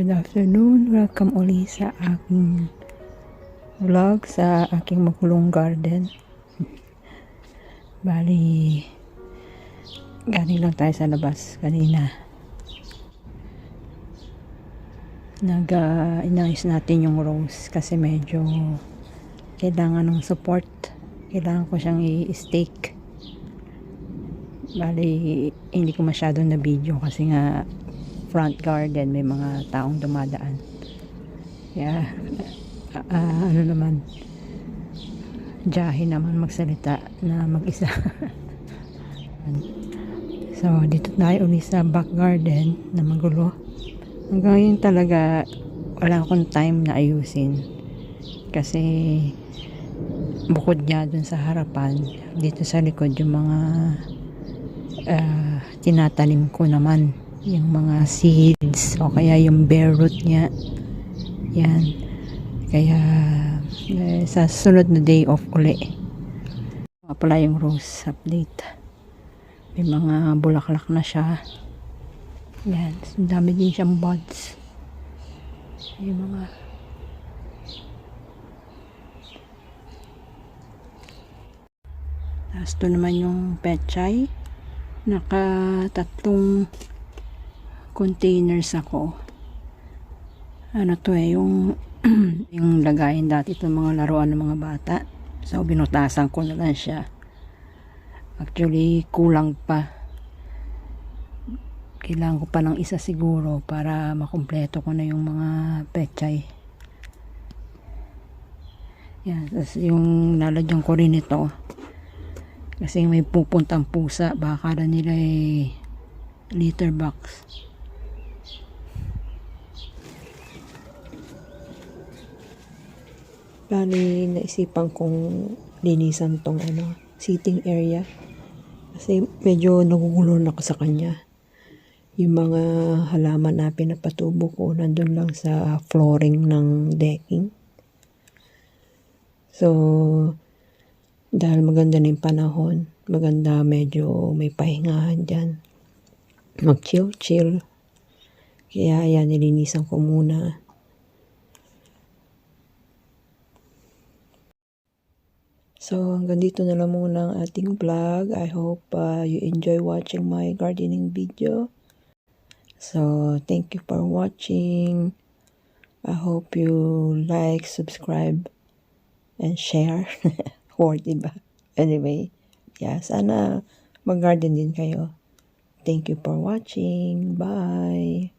Good afternoon, welcome uli sa aking vlog sa aking makulong garden. Bali, galing lang tayo sa labas kanina. Inayos natin yung rose kasi medyo kailangan ng support. Kailangan ko siyang i-stake. Bali, hindi ko masyado na video kasi nga front garden, may mga taong dumadaan. Kaya, ano naman, jahe naman magsalita na mag-isa. So, dito tayo ulit sa back garden na magulo. Hanggang ngayon talaga, wala akong time na ayusin. Kasi, bukod niya dun sa harapan, dito sa likod, yung mga tinatanim ko naman. Yung mga seeds o kaya yung bare root niya, yan. Kaya sa sunod na day off uli pala yung rose update, may mga bulaklak na siya, yan. Dami din siyang buds, yung mga tapos ito naman yung pechay, naka 3 containers ako. Ano to yung yung lagayin dati itong mga laruan ng mga bata. So binutasan ko na lang siya. Actually kulang pa. Kailangan ko pa ng isa siguro para makumpleto ko na yung mga pechay. Yan, tapos yung lalagyan ko rin ito kasi may pupuntang pusa, baka na nila litter box. Bali, naisipan kong linisan tong sitting area kasi medyo nagugulo na ako sa kanya. Yung mga halaman na pinapatubo ko nandun lang sa flooring ng decking. So, dahil maganda na yung panahon, maganda medyo may pahingahan dyan, mag-chill. Kaya yan, nilinisan ko muna. So, hanggang dito na lang muna ang ating vlog. I hope you enjoy watching my gardening video. So, thank you for watching. I hope you like, subscribe, and share. Or, diba? Anyway, yeah, sana mag-garden din kayo. Thank you for watching. Bye!